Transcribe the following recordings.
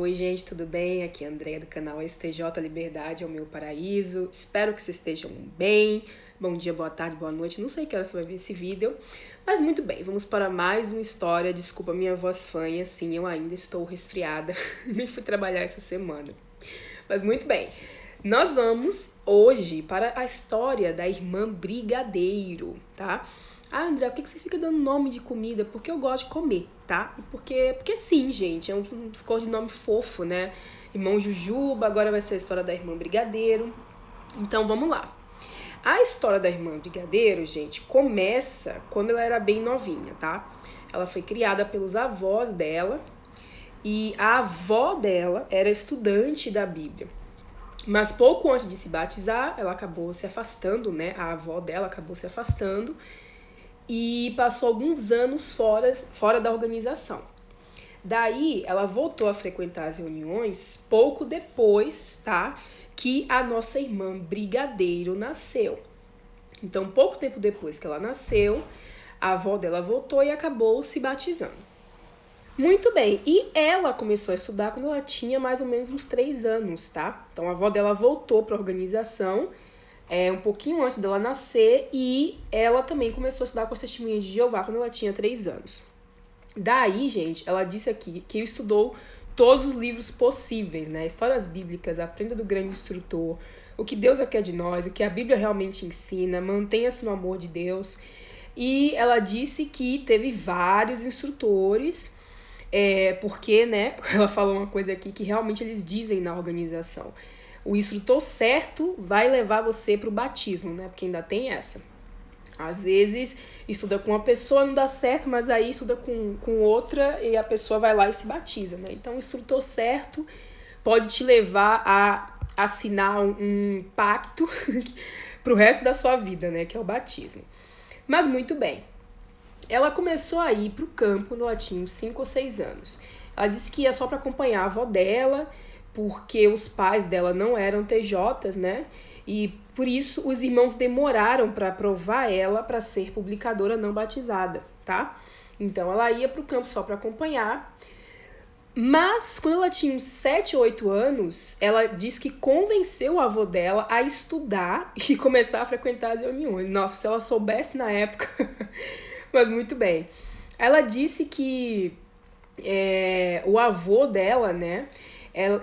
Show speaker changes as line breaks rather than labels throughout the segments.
Oi, gente, tudo bem? Aqui é a Andrea do canal STJ Liberdade é o meu paraíso. Espero que vocês estejam bem. Bom dia, boa tarde, boa noite. Não sei que hora você vai ver esse vídeo, mas muito bem. Vamos para mais uma história. Desculpa minha voz fanha, sim, eu ainda estou resfriada. Nem fui trabalhar essa semana. Mas muito bem. Nós vamos hoje para a história da irmã Brigadeiro, tá? Ah, André, por que você fica dando nome de comida? Porque eu gosto de comer, tá? E porque sim, gente, é um escolha de nome fofo, né? Irmão Jujuba, agora vai ser a história da irmã Brigadeiro. Então, vamos lá. A história da irmã Brigadeiro, gente, começa quando ela era bem novinha, tá? Ela foi criada pelos avós dela e a avó dela era estudante da Bíblia. Mas pouco antes de se batizar, ela acabou se afastando, né? A avó dela acabou se afastando e passou alguns anos fora da organização. Daí, ela voltou a frequentar as reuniões pouco depois, tá? Que a nossa irmã Brigadeiro nasceu. Então, pouco tempo depois que ela nasceu, a avó dela voltou e acabou se batizando. Muito bem, e ela começou a estudar quando ela tinha mais ou menos uns 3 anos, tá? Então, a avó dela voltou para a organização um pouquinho antes dela nascer e ela também começou a estudar com as Testemunhas de Jeová quando ela tinha 3 anos. Daí, gente, ela disse aqui que estudou todos os livros possíveis, né? Histórias bíblicas, Aprenda do Grande Instrutor, o que Deus quer de nós, o que a Bíblia realmente ensina, mantenha-se no amor de Deus. E ela disse que teve vários instrutores, porque, né, ela falou uma coisa aqui que realmente eles dizem na organização. O instrutor certo vai levar você para o batismo, né? Porque ainda tem essa. Às vezes, estuda com uma pessoa, não dá certo, mas aí estuda com outra e a pessoa vai lá e se batiza, né? Então, o instrutor certo pode te levar a assinar um pacto pro resto da sua vida, né? Que é o batismo. Mas, muito bem. Ela começou a ir pro campo quando ela tinha uns 5 ou 6 anos. Ela disse que ia só para acompanhar a avó dela, porque os pais dela não eram TJs, né? E por isso os irmãos demoraram para aprovar ela para ser publicadora não batizada, tá? Então ela ia pro campo só para acompanhar. Mas quando ela tinha uns 7 ou 8 anos, ela disse que convenceu o avô dela a estudar e começar a frequentar as reuniões. Nossa, se ela soubesse na época, mas muito bem. Ela disse que o avô dela, né?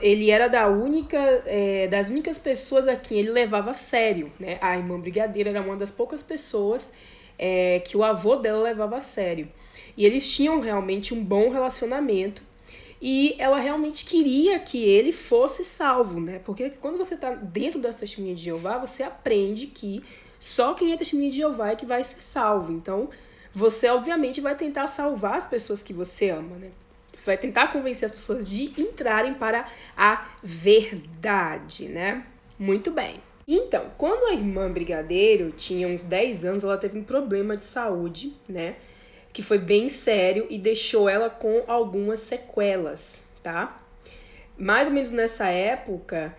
Ele era das únicas pessoas a quem ele levava a sério, né? A irmã Brigadeira era uma das poucas pessoas que o avô dela levava a sério. E eles tinham realmente um bom relacionamento e ela realmente queria que ele fosse salvo, né? Porque quando você está dentro das Testemunhas de Jeová, você aprende que só quem é Testemunha de Jeová é que vai ser salvo. Então, você obviamente vai tentar salvar as pessoas que você ama, né? Você vai tentar convencer as pessoas de entrarem para a verdade, né? Muito bem. Então, quando a irmã Brigadeiro tinha uns 10 anos, ela teve um problema de saúde, né? Que foi bem sério e deixou ela com algumas sequelas, tá? Mais ou menos nessa época,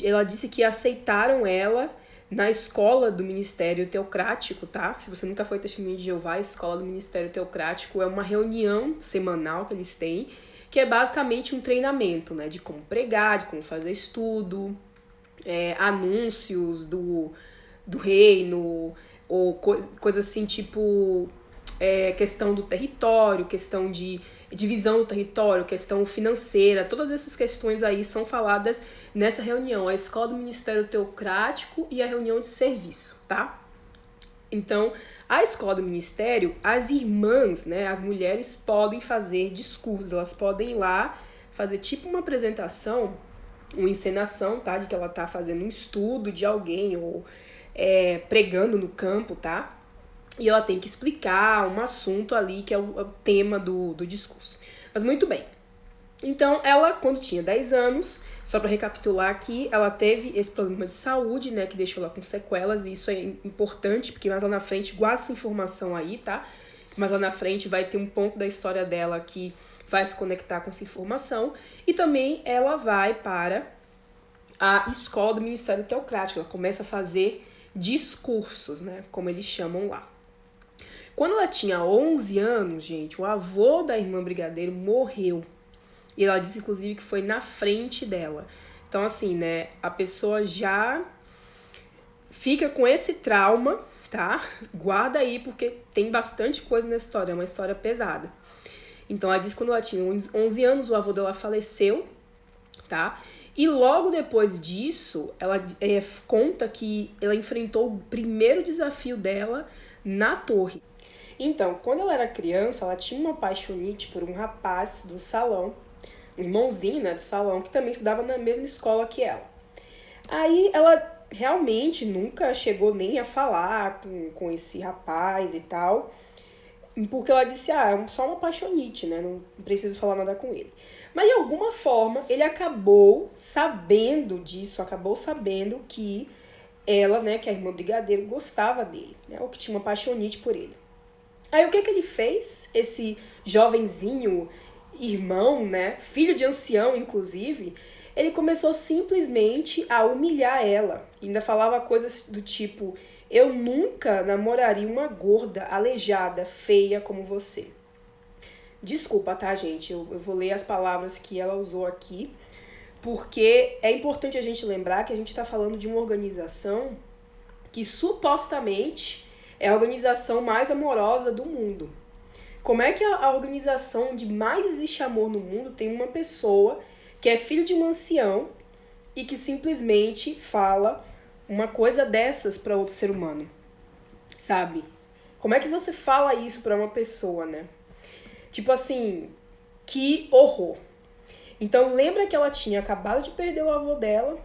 ela disse que aceitaram ela na escola do Ministério Teocrático, tá? Se você nunca foi testemunha de Jeová, a escola do Ministério Teocrático é uma reunião semanal que eles têm, que é basicamente um treinamento, né? De como pregar, de como fazer estudo, anúncios do reino, ou coisa assim, tipo questão do território, questão de divisão do território, questão financeira, todas essas questões aí são faladas nessa reunião, a escola do Ministério Teocrático e a reunião de serviço, tá? Então, a escola do ministério, as irmãs, né, as mulheres podem fazer discursos, elas podem ir lá fazer tipo uma apresentação, uma encenação, tá, de que ela tá fazendo um estudo de alguém ou pregando no campo, tá? E ela tem que explicar um assunto ali que é o tema do discurso. Mas muito bem. Então, ela, quando tinha 10 anos, só para recapitular aqui, ela teve esse problema de saúde, né, que deixou ela com sequelas, e isso é importante, porque mais lá na frente, guarda essa informação aí, tá? Mais lá na frente vai ter um ponto da história dela que vai se conectar com essa informação. E também ela vai para a escola do Ministério Teocrático, ela começa a fazer discursos, né, como eles chamam lá. Quando ela tinha 11 anos, gente, o avô da irmã Brigadeiro morreu. E ela disse, inclusive, que foi na frente dela. Então, assim, né, a pessoa já fica com esse trauma, tá? Guarda aí, porque tem bastante coisa nessa história, é uma história pesada. Então, ela disse que quando ela tinha 11 anos, o avô dela faleceu, tá? E logo depois disso, ela conta que ela enfrentou o primeiro desafio dela na torre. Então, quando ela era criança, ela tinha uma paixonite por um rapaz do salão, um irmãozinho, né, do salão, que também estudava na mesma escola que ela. Aí ela realmente nunca chegou nem a falar com esse rapaz e tal, porque ela disse, é só uma paixonite, né, não preciso falar nada com ele. Mas de alguma forma ele acabou sabendo disso, acabou sabendo que ela, né, que a irmã Brigadeiro, gostava dele, né, ou que tinha uma paixonite por ele. Aí o que ele fez? Esse jovenzinho, irmão, né, filho de ancião, inclusive, ele começou simplesmente a humilhar ela. Ainda falava coisas do tipo, eu nunca namoraria uma gorda, aleijada, feia como você. Desculpa, tá, gente? Eu vou ler as palavras que ela usou aqui, porque é importante a gente lembrar que a gente está falando de uma organização que supostamente é a organização mais amorosa do mundo. Como é que a organização onde mais existe amor no mundo tem uma pessoa que é filho de um ancião e que simplesmente fala uma coisa dessas para outro ser humano? Sabe? Como é que você fala isso para uma pessoa, né? Tipo assim, que horror. Então lembra que ela tinha acabado de perder o avô dela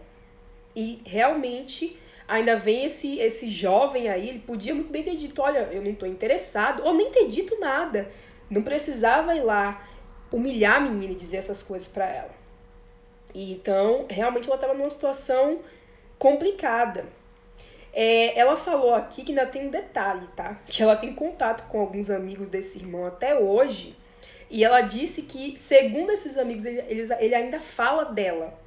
e realmente ainda vem esse jovem aí, ele podia muito bem ter dito, olha, eu não tô interessado, ou nem ter dito nada. Não precisava ir lá humilhar a menina e dizer essas coisas pra ela. E então, realmente ela tava numa situação complicada. Ela falou aqui que ainda tem um detalhe, tá? Que ela tem contato com alguns amigos desse irmão até hoje. E ela disse que, segundo esses amigos, ele ainda fala dela.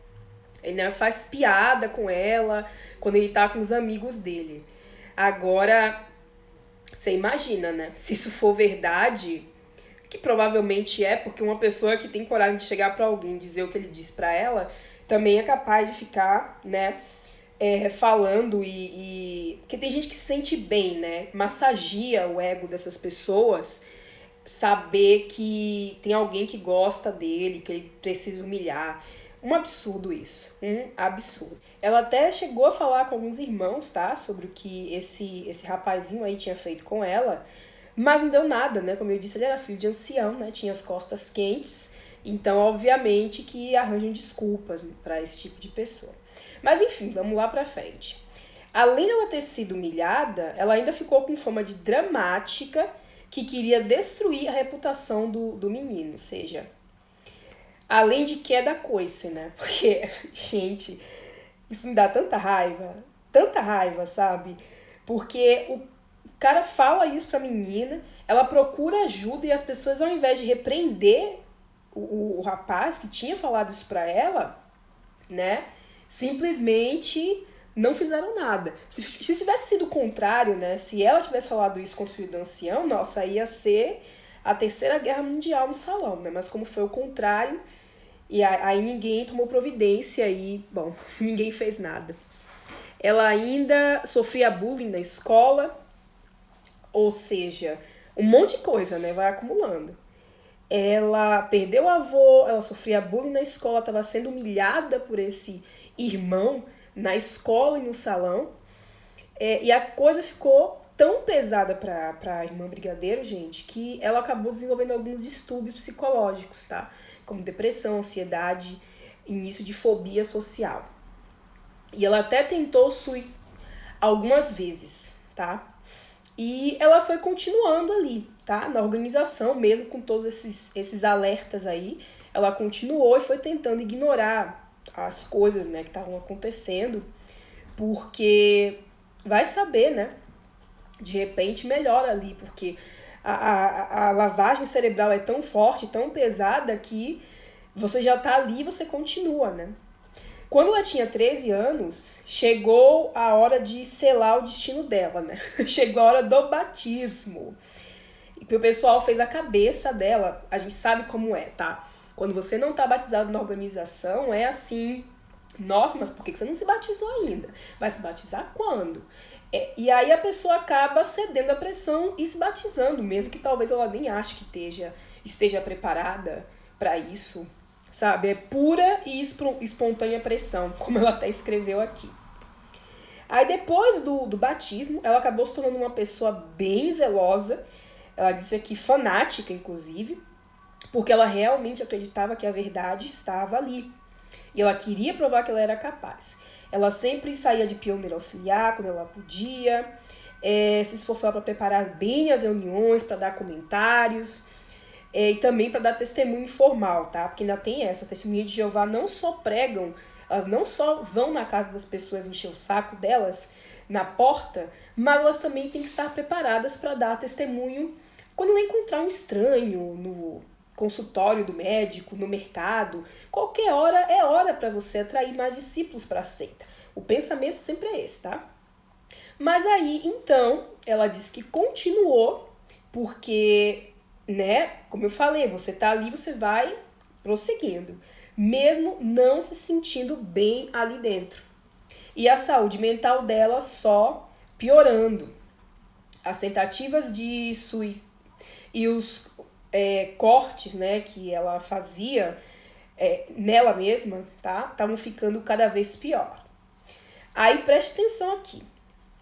Ele ainda faz piada com ela quando ele tá com os amigos dele. Agora, você imagina, né? Se isso for verdade, que provavelmente é, porque uma pessoa que tem coragem de chegar pra alguém e dizer o que ele disse pra ela, também é capaz de ficar, né, falando porque tem gente que se sente bem, né? Massagia o ego dessas pessoas, saber que tem alguém que gosta dele, que ele precisa humilhar. Um absurdo isso, um absurdo. Ela até chegou a falar com alguns irmãos, tá? Sobre o que esse rapazinho aí tinha feito com ela, mas não deu nada, né? Como eu disse, ele era filho de ancião, né? Tinha as costas quentes, então obviamente que arranjam desculpas para esse tipo de pessoa. Mas enfim, vamos lá pra frente. Além dela ter sido humilhada, ela ainda ficou com fama de dramática, que queria destruir a reputação do menino, ou seja, além de que é da coice, né? Porque, gente, isso me dá tanta raiva, sabe? Porque o cara fala isso pra menina, ela procura ajuda e as pessoas, ao invés de repreender o rapaz que tinha falado isso pra ela, né? Simplesmente não fizeram nada. Se tivesse sido o contrário, né? Se ela tivesse falado isso contra o filho do ancião, nossa, ia ser a Terceira Guerra Mundial no salão, né? Mas como foi o contrário, e aí ninguém tomou providência e, bom, ninguém fez nada. Ela ainda sofria bullying na escola, ou seja, um monte de coisa, né? Vai acumulando. Ela perdeu o avô, ela sofria bullying na escola, estava sendo humilhada por esse irmão na escola e no salão. E a coisa ficou tão pesada para a irmã Brigadeiro, gente, que ela acabou desenvolvendo alguns distúrbios psicológicos, tá? Como depressão, ansiedade, início de fobia social. E ela até tentou suicídio algumas vezes, tá? E ela foi continuando ali, tá? Na organização, mesmo com todos esses alertas aí, ela continuou e foi tentando ignorar as coisas, né, que estavam acontecendo, porque vai saber, né? De repente melhora ali, porque a lavagem cerebral é tão forte, tão pesada, que você já tá ali e você continua, né? Quando ela tinha 13 anos, chegou a hora de selar o destino dela, né? Chegou a hora do batismo. E o pessoal fez a cabeça dela, a gente sabe como é, tá? Quando você não está batizado na organização, é assim, nossa, mas por que você não se batizou ainda? Vai se batizar quando? E aí a pessoa acaba cedendo à pressão e se batizando, mesmo que talvez ela nem ache que esteja preparada para isso, sabe? É pura e espontânea pressão, como ela até escreveu aqui. Aí depois do batismo, ela acabou se tornando uma pessoa bem zelosa, ela disse aqui fanática, inclusive, porque ela realmente acreditava que a verdade estava ali. E ela queria provar que ela era capaz. Ela sempre saía de pioneira auxiliar quando ela podia, se esforçava para preparar bem as reuniões, para dar comentários, e também para dar testemunho informal, tá? Porque ainda tem essa, as testemunhas de Jeová não só pregam, elas não só vão na casa das pessoas encher o saco delas, na porta, mas elas também têm que estar preparadas para dar testemunho quando ela encontrar um estranho no consultório do médico, no mercado, qualquer hora é hora para você atrair mais discípulos para a seita. O pensamento sempre é esse, tá? Mas aí, então, ela disse que continuou, porque, né, como eu falei, você tá ali, você vai prosseguindo, mesmo não se sentindo bem ali dentro. E a saúde mental dela só piorando. As tentativas de suicídio e os cortes, né, que ela fazia nela mesma, tá? Estavam ficando cada vez pior. Aí preste atenção aqui,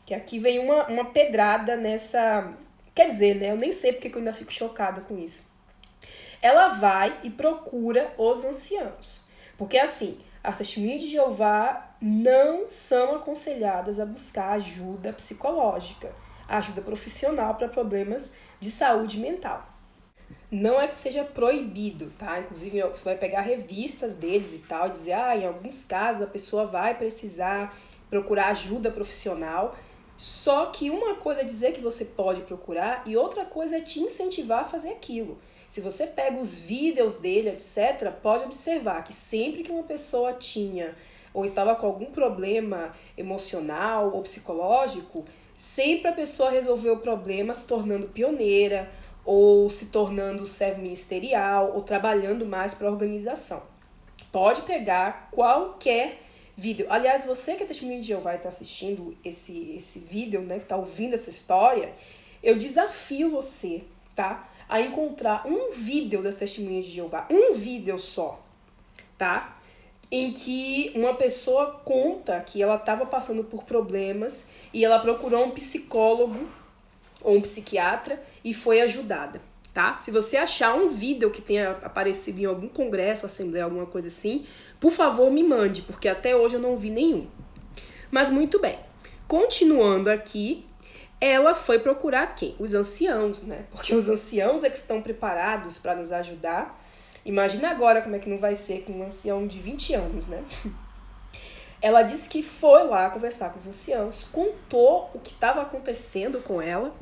que aqui vem uma pedrada nessa... Quer dizer, né, eu nem sei porque eu ainda fico chocada com isso. Ela vai e procura os anciãos. Porque assim, as testemunhas de Jeová não são aconselhadas a buscar ajuda psicológica, ajuda profissional para problemas de saúde mental. Não é que seja proibido, tá? Inclusive, você vai pegar revistas deles e tal, e dizer, em alguns casos a pessoa vai precisar procurar ajuda profissional. Só que uma coisa é dizer que você pode procurar e outra coisa é te incentivar a fazer aquilo. Se você pega os vídeos dele, etc., pode observar que sempre que uma pessoa tinha ou estava com algum problema emocional ou psicológico, sempre a pessoa resolveu o problema se tornando pioneira, ou se tornando servo ministerial, ou trabalhando mais para a organização. Pode pegar qualquer vídeo. Aliás, você que é testemunho de Jeová e está assistindo esse vídeo, né, que está ouvindo essa história, eu desafio você, tá, a encontrar um vídeo das testemunhas de Jeová, um vídeo só, tá, em que uma pessoa conta que ela estava passando por problemas e ela procurou um psicólogo ou um psiquiatra e foi ajudada, tá? Se você achar um vídeo que tenha aparecido em algum congresso, assembleia, alguma coisa assim, por favor me mande, porque até hoje eu não vi nenhum. Mas muito bem, continuando aqui, ela foi procurar quem? Os anciãos, né? Porque os anciãos é que estão preparados para nos ajudar. Imagina agora como é que não vai ser com um ancião de 20 anos, né? Ela disse que foi lá conversar com os anciãos, contou o que estava acontecendo com ela.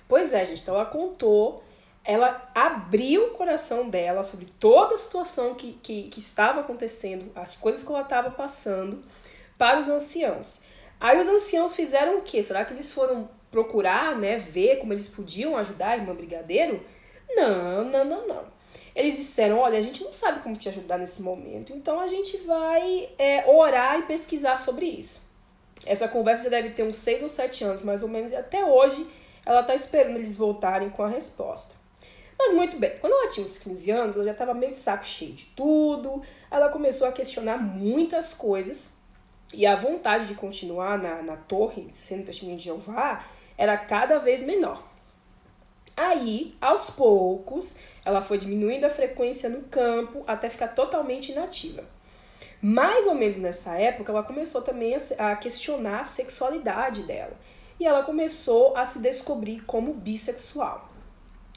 Pois é, gente, então ela contou, ela abriu o coração dela sobre toda a situação que estava acontecendo, as coisas que ela estava passando para os anciãos. Aí os anciãos fizeram o quê? Será que eles foram procurar, né, ver como eles podiam ajudar a irmã Brigadeiro? Não. Eles disseram, olha, a gente não sabe como te ajudar nesse momento, então a gente vai orar e pesquisar sobre isso. Essa conversa já deve ter uns 6 ou 7 anos, mais ou menos, e até hoje ela está esperando eles voltarem com a resposta. Mas muito bem, quando ela tinha uns 15 anos, ela já estava meio de saco cheio de tudo, ela começou a questionar muitas coisas, e a vontade de continuar na torre, sendo testemunha de Jeová, era cada vez menor. Aí, aos poucos, ela foi diminuindo a frequência no campo até ficar totalmente inativa. Mais ou menos nessa época, ela começou também a questionar a sexualidade dela. E ela começou a se descobrir como bissexual.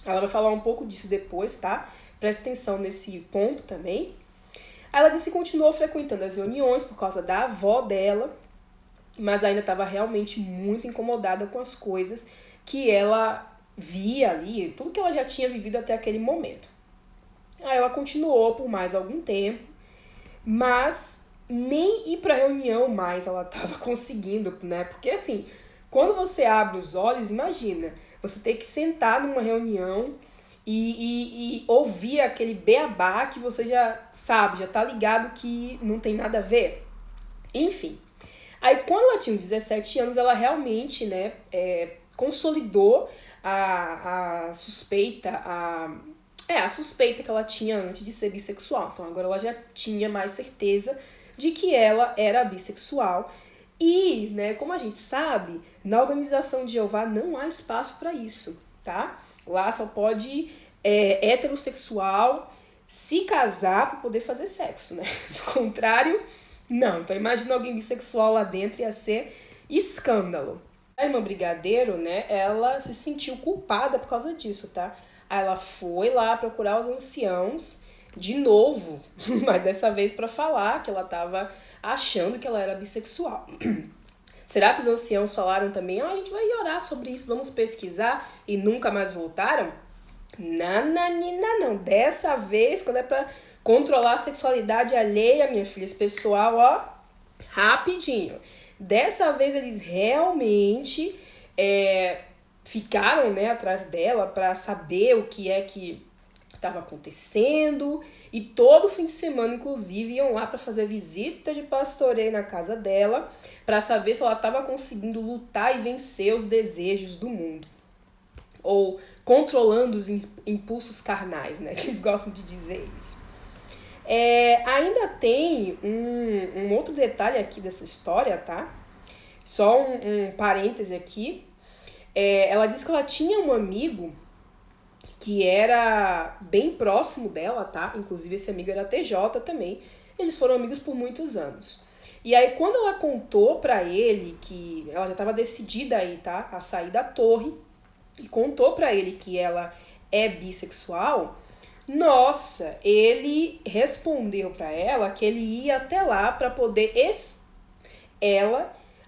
Ela vai falar um pouco disso depois, tá? Presta atenção nesse ponto também. Ela disse que continuou frequentando as reuniões por causa da avó dela, mas ainda estava realmente muito incomodada com as coisas que ela via ali, tudo que ela já tinha vivido até aquele momento. Aí ela continuou por mais algum tempo, mas nem ir para reunião mais ela estava conseguindo, né? Porque assim, quando você abre os olhos, imagina, você tem que sentar numa reunião e ouvir aquele beabá que você já sabe, já tá ligado que não tem nada a ver. Enfim. Aí, quando ela tinha 17 anos, ela realmente, né, consolidou a suspeita, a suspeita que ela tinha antes de ser bissexual. Então, agora ela já tinha mais certeza de que ela era bissexual. E, né, como a gente sabe, na Organização de Jeová não há espaço para isso, tá? Lá só pode heterossexual se casar para poder fazer sexo, né? Do contrário, não. Então imagina alguém bissexual lá dentro, ia ser escândalo. A irmã Brigadeiro, né, ela se sentiu culpada por causa disso, tá? Aí ela foi lá procurar os anciãos de novo, mas dessa vez para falar que ela tava achando que ela era bissexual. Será que os anciãos falaram também, a gente vai orar sobre isso, vamos pesquisar, e nunca mais voltaram? Nananina, não. Dessa vez, quando é pra controlar a sexualidade alheia, minha filha, esse pessoal, ó, rapidinho. Dessa vez eles realmente ficaram, né, atrás dela para saber o que é que estava acontecendo, e todo fim de semana, inclusive, iam lá para fazer visita de pastoreio na casa dela, para saber se ela estava conseguindo lutar e vencer os desejos do mundo. Ou controlando os impulsos carnais, né? Que eles gostam de dizer isso. Ainda tem um outro detalhe aqui dessa história, tá? Só um parêntese aqui. Ela disse que ela tinha um amigo que era bem próximo dela, tá? Inclusive esse amigo era TJ também. Eles foram amigos por muitos anos. E aí quando ela contou pra ele que ela já estava decidida aí, tá? A sair da torre, e contou pra ele que ela é bissexual, nossa, ele respondeu pra ela que ele ia até lá pra poder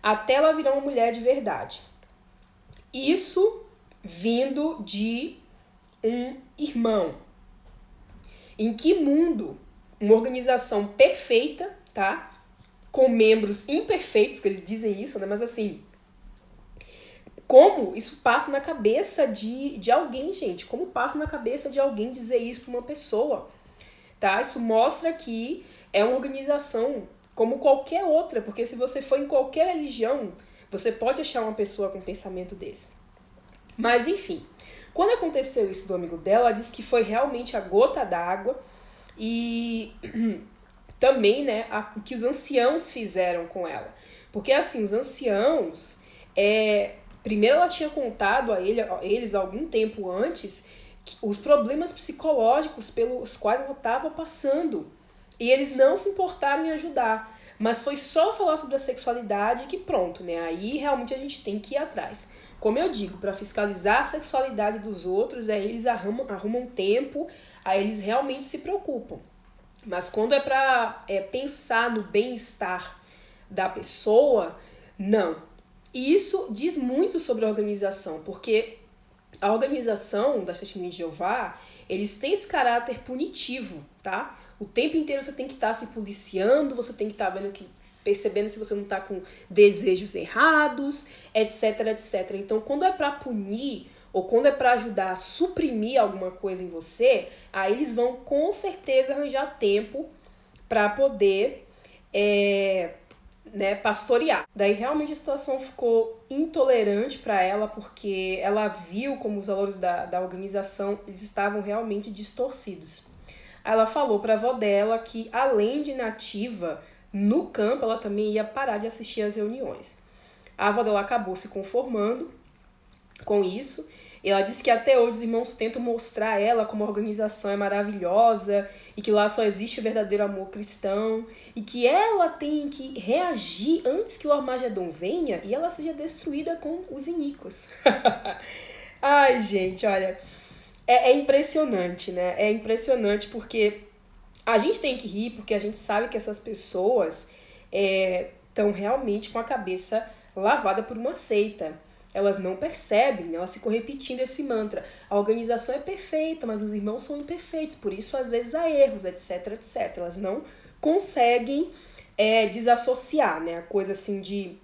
até ela virar uma mulher de verdade. Isso vindo de um irmão. Em que mundo uma organização perfeita, tá? Com membros imperfeitos, que eles dizem isso, né? Mas assim, como isso passa na cabeça de alguém, gente? Como passa na cabeça de alguém dizer isso pra uma pessoa? Tá? Isso mostra que é uma organização como qualquer outra, porque se você for em qualquer religião, você pode achar uma pessoa com um pensamento desse. Mas enfim, quando aconteceu isso do amigo dela, ela disse que foi realmente a gota d'água e também, né, o que os anciãos fizeram com ela. Porque assim, os anciãos, primeiro ela tinha contado a eles algum tempo antes os problemas psicológicos pelos quais ela estava passando. E eles não se importaram em ajudar. Mas foi só falar sobre a sexualidade que pronto, né? Aí realmente a gente tem que ir atrás. Como eu digo, para fiscalizar a sexualidade dos outros, aí eles arrumam tempo, aí eles realmente se preocupam. Mas quando é para pensar no bem-estar da pessoa, não. E isso diz muito sobre a organização, porque a organização das Testemunhas de Jeová, eles têm esse caráter punitivo, tá? O tempo inteiro você tem que estar se policiando, você tem que estar percebendo se você não está com desejos errados, etc, etc. Então, quando é para punir ou quando é para ajudar a suprimir alguma coisa em você, aí eles vão com certeza arranjar tempo para poder pastorear. Daí realmente a situação ficou intolerante para ela, porque ela viu como os valores da organização eles estavam realmente distorcidos. Aí ela falou para a avó dela que, além de nativa, no campo ela também ia parar de assistir às reuniões. A avó dela acabou se conformando com isso. Ela disse que até hoje os irmãos tentam mostrar a ela como a organização é maravilhosa e que lá só existe o verdadeiro amor cristão e que ela tem que reagir antes que o Armagedon venha e ela seja destruída com os iníquos. Ai, gente, olha, é impressionante, né? É impressionante porque a gente tem que rir porque a gente sabe que essas pessoas estão realmente com a cabeça lavada por uma seita. Elas não percebem, elas ficam repetindo esse mantra. A organização é perfeita, mas os irmãos são imperfeitos, por isso às vezes há erros, etc, etc. Elas não conseguem desassociar, né? A coisa assim de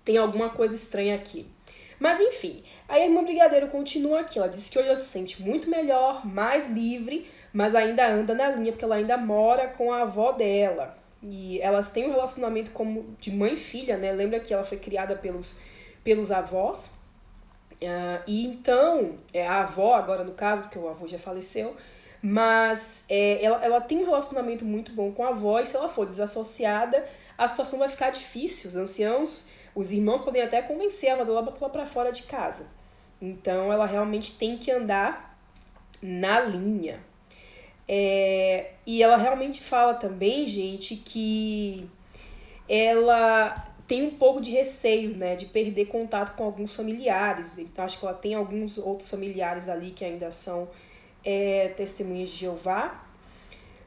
tem alguma coisa estranha aqui. Mas enfim, aí a irmã Brigadeiro continua aqui. Ela diz que hoje ela se sente muito melhor, mais livre, mas ainda anda na linha, porque ela ainda mora com a avó dela. E elas têm um relacionamento como de mãe e filha, né? Lembra que ela foi criada pelos avós. E então, a avó agora no caso, porque o avô já faleceu, mas ela tem um relacionamento muito bom com a avó, e se ela for desassociada, a situação vai ficar difícil. Os anciãos, os irmãos podem até convencer a avó dela a botar ela pra fora de casa. Então ela realmente tem que andar na linha. E ela realmente fala também, gente, que ela tem um pouco de receio, né, de perder contato com alguns familiares. Então, acho que ela tem alguns outros familiares ali que ainda são testemunhas de Jeová.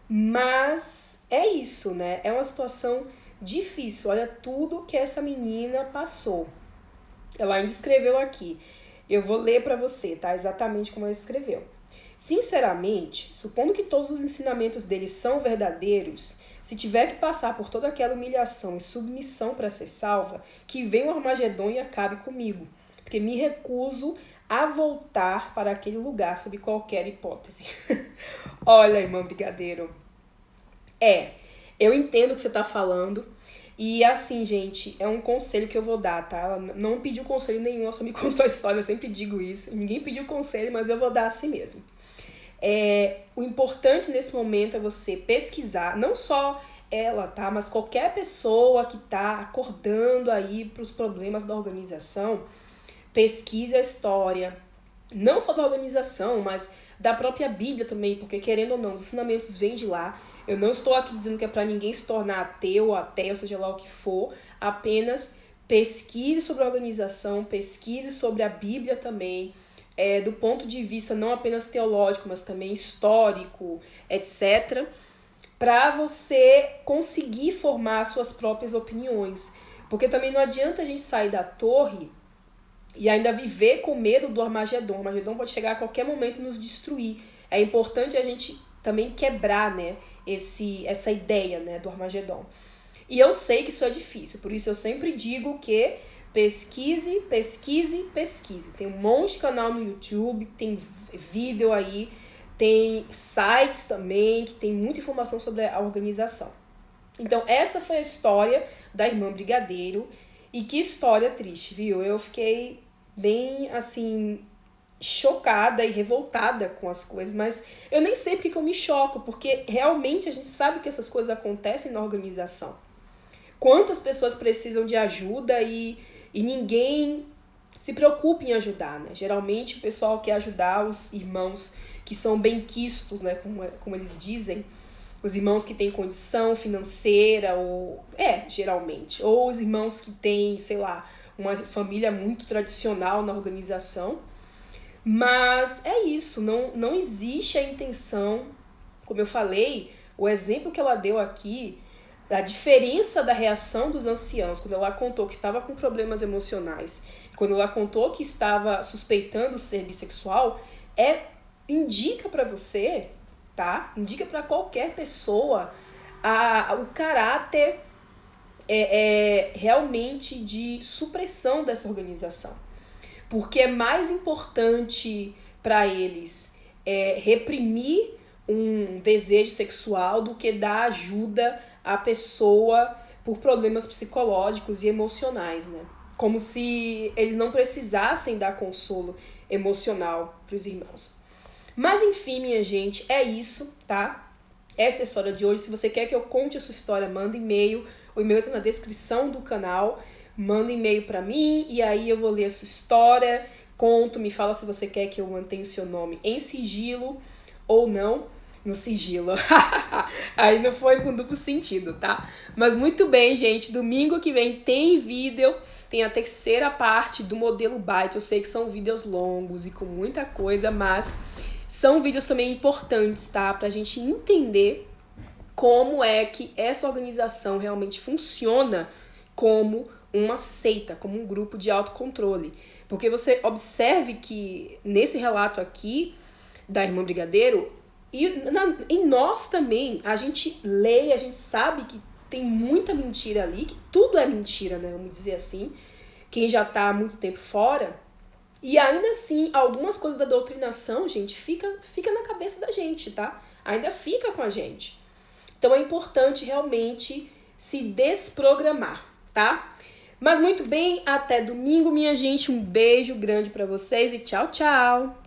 Mas é isso, né? É uma situação difícil. Olha tudo que essa menina passou. Ela ainda escreveu aqui. Eu vou ler para você, tá? Exatamente como ela escreveu. Sinceramente, supondo que todos os ensinamentos dele são verdadeiros, se tiver que passar por toda aquela humilhação e submissão para ser salva, que venha o Armagedon e acabe comigo, porque me recuso a voltar para aquele lugar sob qualquer hipótese. Olha, irmã Brigadeiro, eu entendo o que você tá falando, e assim, gente, é um conselho que eu vou dar, tá? Ela não pediu conselho nenhum, ela só me contou a história, eu sempre digo isso, ninguém pediu conselho, mas eu vou dar assim mesmo. O importante nesse momento é você pesquisar, não só ela, tá? Mas qualquer pessoa que tá acordando aí para os problemas da organização, pesquise a história, não só da organização, mas da própria Bíblia também, porque querendo ou não, os ensinamentos vêm de lá. Eu não estou aqui dizendo que é para ninguém se tornar ateu ou ateia, seja lá o que for, apenas pesquise sobre a organização, pesquise sobre a Bíblia também, do ponto de vista não apenas teológico, mas também histórico, etc., para você conseguir formar suas próprias opiniões. Porque também não adianta a gente sair da torre e ainda viver com medo do Armagedon. O Armagedon pode chegar a qualquer momento e nos destruir. É importante a gente também quebrar, né, essa ideia, né, do Armagedon. E eu sei que isso é difícil, por isso eu sempre digo que pesquise, pesquise, pesquise. Tem um monte de canal no YouTube, tem vídeo aí, tem sites também que tem muita informação sobre a organização. Então essa foi a história da irmã Brigadeiro, e que história triste, viu? Eu fiquei bem, assim, chocada e revoltada com as coisas, mas eu nem sei porque que eu me choco, porque realmente a gente sabe que essas coisas acontecem na organização. Quantas pessoas precisam de ajuda e ninguém se preocupa em ajudar, né? Geralmente o pessoal quer ajudar os irmãos que são benquistos, né? Como eles dizem, os irmãos que têm condição financeira, geralmente. Ou os irmãos que têm, sei lá, uma família muito tradicional na organização. Mas é isso, não existe a intenção, como eu falei, o exemplo que ela deu aqui, a diferença da reação dos anciãos, quando ela contou que estava com problemas emocionais, quando ela contou que estava suspeitando ser bissexual, indica para você, tá? Indica para qualquer pessoa o caráter realmente de supressão dessa organização. Porque é mais importante para eles reprimir um desejo sexual do que dar ajuda à pessoa por problemas psicológicos e emocionais, né? Como se eles não precisassem dar consolo emocional para os irmãos. Mas enfim, minha gente, é isso, tá? Essa é a história de hoje. Se você quer que eu conte a sua história, manda e-mail. O e-mail tá na descrição do canal. Manda e-mail para mim e aí eu vou ler a sua história, conto, me fala se você quer que eu mantenha o seu nome em sigilo ou não. No sigilo. Aí não foi com duplo sentido, tá? Mas muito bem, gente. Domingo que vem tem vídeo. Tem a terceira parte do modelo Byte. Eu sei que são vídeos longos e com muita coisa, mas são vídeos também importantes, tá? Pra gente entender como é que essa organização realmente funciona como uma seita, como um grupo de autocontrole. Porque você observe que nesse relato aqui da irmã Brigadeiro, e em nós também, a gente lê, a gente sabe que tem muita mentira ali, que tudo é mentira, né? Vamos dizer assim. Quem já tá há muito tempo fora, E ainda assim, algumas coisas da doutrinação, gente, fica na cabeça da gente, tá? Ainda fica com a gente. Então é importante realmente se desprogramar, tá? Mas muito bem, até domingo, minha gente. Um beijo grande pra vocês e tchau, tchau!